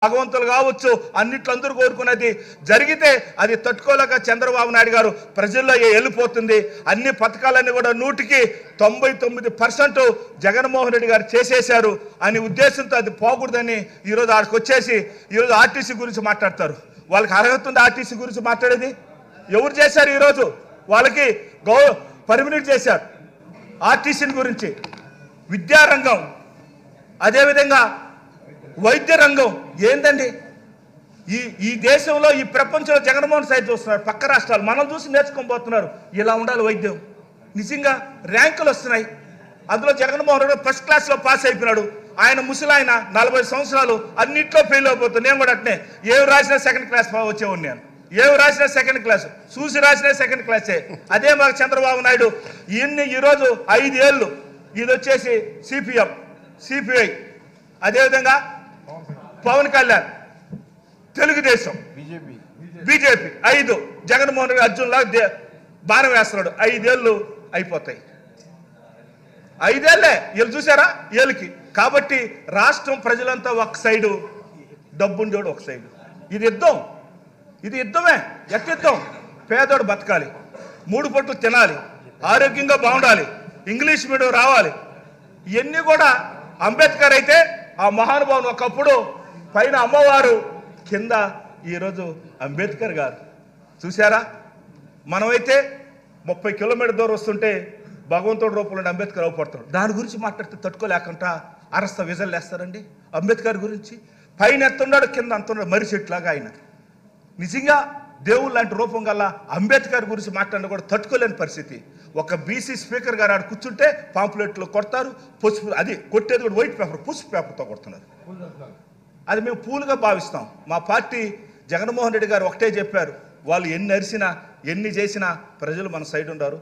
భగవంతులు కావచ్చు, అన్నిట్లో అందరూ కోరుకునేది జరిగితే అది తట్టుకోలేక చంద్రబాబు నాయుడు గారు ప్రజల్లో వెళ్ళిపోతుంది. అన్ని పథకాలన్నీ కూడా 99% జగన్మోహన్ రెడ్డి గారు చేసేశారు అనే ఉద్దేశంతో అది పోకూడదని ఈరోజు ఆడికి వచ్చేసి ఈరోజు ఆర్టీసీ గురించి మాట్లాడతారు. వాళ్ళకి అర్హత ఉంది ఆర్టీసీ గురించి మాట్లాడేది? ఎవరు చేశారు? ఈరోజు వాళ్ళకి పర్మినెంట్ చేశారు ఆర్టీసీ గురించి. విద్యారంగం, అదేవిధంగా వైద్య రంగం ఏందండి? ఈ దేశంలో, ఈ ప్రపంచంలో జగన్మోహన్ సైడ్ చూస్తున్నారు, పక్క రాష్ట్రాలు మనం చూసి నేర్చుకొని పోతున్నారు. ఇలా ఉండాలి వైద్యం. నిజంగా ర్యాంకులు వస్తున్నాయి. అందులో జగన్మోహన్ రెడ్డి ఫస్ట్ క్లాస్లో పాస్ అయిపోయినాడు. ఆయన ముసలాయన 40 సంవత్సరాలు అన్నింటిలో ఫెయిల్ అయిపోతుంది. నేను కూడా అట్నే ఏవి రాసినా సెకండ్ క్లాస్ వచ్చేవాడు. నేను ఏవి రాసినా సెకండ్ క్లాస్, చూసి రాసినా సెకండ్ క్లాసే. అదే మాకు చంద్రబాబు నాయుడు ఈరోజు 5 ఏళ్ళు ఇది వచ్చేసి సిపిఎం, సిపిఐ, అదేవిధంగా పవన్ కళ్యాణ్ తెలుగుదేశం, బీజేపీ 5, జగన్మోహన్ రెడ్డి అర్జున్లా బాణం వేస్తున్నాడు. 5 ఏళ్ళు అయిపోతాయి. 5 ఏళ్ళే వీళ్ళు చూసారా ఏళ్ళకి. కాబట్టి రాష్ట్రం ప్రజలంతా ఒక సైడు, డబ్బుండోడు ఒక సైడు. ఇది యుద్ధం, ఇది యుద్ధమే. ఎట్ యుద్ధం? పేదోడు బతకాలి, 3 పూటలు తినాలి, ఆరోగ్యంగా బాగుండాలి, ఇంగ్లీష్ మీడియం రావాలి. ఇవన్నీ కూడా అంబేద్కర్ అయితే ఆ మహానుభావుని ఒకప్పుడు పైన అమ్మవారు, కింద ఈరోజు అంబేద్కర్ గారు. చూసారా? మనమైతే 30 కిలోమీటర్ దూరం వస్తుంటే భగవంతుడి రూపంలో అంబేద్కర్ అవపడతాడు. దాని గురించి మాట్లాడితే తట్టుకోలేకుండా అరస్త విజలు వేస్తారండి. అంబేద్కర్ గురించి పైన ఎత్తున్నాడు, కింద అంతున్నాడు, మర్రి చెట్లాగా ఆయన. నిజంగా దేవుడు లాంటి రూపం గల అంబేద్కర్ గురించి మాట్లాడిన కూడా తట్టుకోలేని పరిస్థితి. ఒక బీసీ స్పీకర్ గారు ఆడ కూర్చుంటే పాంప్లెట్లు కొడతారు, పసుపు, అది కొట్టేది కూడా వైట్ పేపర్, పసుపు పేపర్తో కొడుతున్నారు. అది మేము పూలుగా భావిస్తాం. మా పార్టీ జగన్మోహన్ రెడ్డి గారు ఒకటే చెప్పారు, వాళ్ళు ఎన్ని అరిసినా ఎన్ని చేసినా ప్రజలు మన సైడ్ ఉండారు,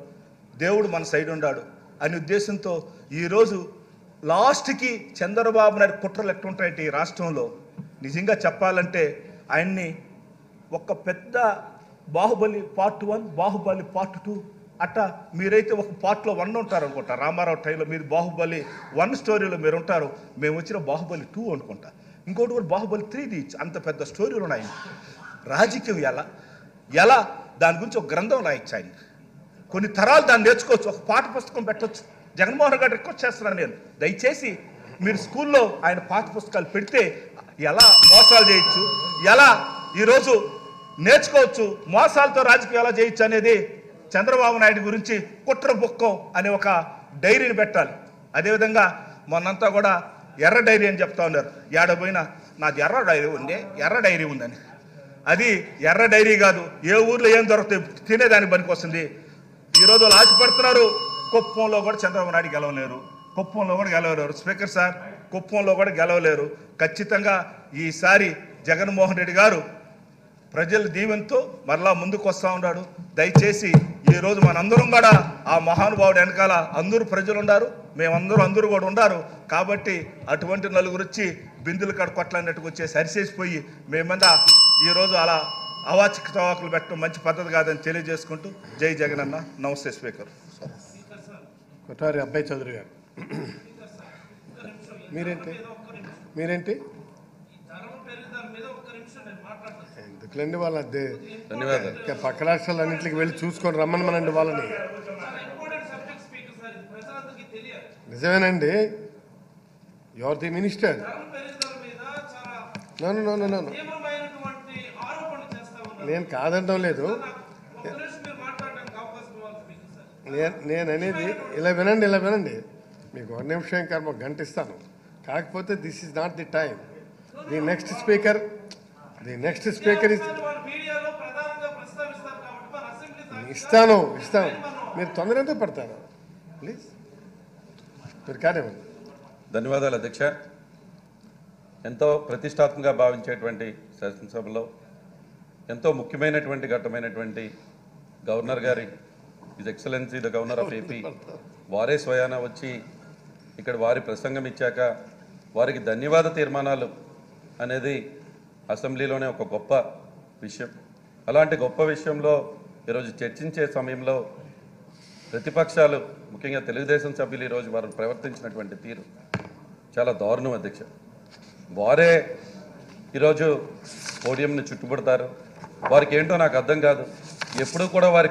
దేవుడు మన సైడ్ ఉన్నాడు అనే ఉద్దేశంతో ఈరోజు లాస్ట్కి చంద్రబాబు నాయుడు కుట్రలు ఎట్టుంటాయంటే ఈ రాష్ట్రంలో నిజంగా చెప్పాలంటే ఆయన్ని ఒక పెద్ద బాహుబలి పార్ట్ 1, బాహుబలి పార్ట్ 2 అట్టా మీరైతే ఒక పార్ట్లో 1 ఉంటారు అనుకుంటా. రామారావు టైంలో మీరు బాహుబలి 1 స్టోరీలో మీరు ఉంటారు, మేము వచ్చిన బాహుబలి 2 అనుకుంటా. ఇంకోటి కూడా బాహుబలి 3 అంత పెద్ద స్టోరీలు ఉన్నాయి. రాజకీయం ఎలా దాని గురించి ఒక గ్రంథం రాయొచ్చు. ఆయన కొన్ని తరాలు దాన్ని నేర్చుకోవచ్చు, ఒక పాఠ పుస్తకం పెట్టవచ్చు. జగన్మోహన్ గారు రిక్వెస్ట్ చేస్తున్నాను నేను, దయచేసి మీరు స్కూల్లో ఆయన పాఠ పుస్తకాలు పెడితే ఎలా మోసాలు చేయొచ్చు, ఎలా ఈరోజు నేర్చుకోవచ్చు, మోసాలతో రాజకీయం ఎలా చేయొచ్చు అనేది చంద్రబాబు నాయుడు గురించి కుట్ర బుక్కం అనే ఒక డైరీని పెట్టాలి. అదేవిధంగా మొన్నంతా కూడా ఎర్ర డైరీ అని చెప్తా ఉన్నారు. ఏడపోయినా నాది ఎర్ర డైరీ ఉందని. అది ఎర్ర డైరీ కాదు, ఏ ఊర్లో ఏం దొరుకుతాయి తినేదానికి పనికి వస్తుంది. ఈరోజు వాళ్ళు ఆశపడుతున్నారు కుప్పంలో కూడా చంద్రబాబు నాయుడు గెలవలేరు, కుప్పంలో కూడా గెలవలేరు. స్పీకర్ సార్, కుప్పంలో కూడా గెలవలేరు. ఖచ్చితంగా ఈసారి జగన్మోహన్ రెడ్డి గారు ప్రజల దీవెనతో మరలా ముందుకు వస్తూ ఉన్నాడు. దయచేసి ఈరోజు మనందరం కూడా ఆ మహానుభావుడు వెనకాల అందరూ ప్రజలు ఉన్నారు, అందరూ కూడా ఉన్నారు. కాబట్టి అటువంటి నలుగురు వచ్చి బిందులు కాడ కొట్లాడినట్టుకు వచ్చేసి అరిసేసిపోయి మేమంతా ఈరోజు అలా అవాచిక చవాకులు పెట్టడం మంచి పద్ధతి కాదని తెలియజేసుకుంటూ జై జగనన్న. నమస్తే స్పీకర్. కొట్టారి అబ్బాయి చౌదరి గారు, మీరేంటి ఎందుకులండి వాళ్ళ పక్క రాష్ట్రాలన్నింటికి వెళ్ళి చూసుకొని రమ్మనమనండి వాళ్ళని. నిజమేనండి, యువర్ ది మినిస్టర్. నో నేను కాదంటం లేదు, నేను అనేది ఇలా వినండి. మీకు 1 నిమిషం ఇంకా 1 గంట ఇస్తాను. కాకపోతే this is not the time. The next speaker ఇస్తాను. మీరు తొందర ఎంతో పడతారు ప్లీజ్, మీరు కానివ్వండి. ధన్యవాదాలు అధ్యక్ష. ఎంతో ప్రతిష్టాత్మకంగా భావించేటువంటి శాసనసభలో ఎంతో ముఖ్యమైనటువంటి ఘట్టమైనటువంటి గవర్నర్ గారి his excellency the governor of AP వారే స్వయాన వచ్చి ఇక్కడ వారి ప్రసంగం ఇచ్చాక వారికి ధన్యవాద తీర్మానాలు అనేది అసెంబ్లీలోనే ఒక గొప్ప విషయం. అలాంటి గొప్ప విషయంలో ఈరోజు చర్చించే సమయంలో ప్రతిపక్షాలు ముఖ్యంగా తెలుగుదేశం సభ్యులు ఈరోజు వారు ప్రవర్తించినటువంటి తీరు చాలా దారుణం అధ్యక్ష. వారే ఈరోజు పోడియంని చుట్టుపడతారు. వారికి ఏంటో నాకు అర్థం కాదు. ఎప్పుడూ కూడా వారి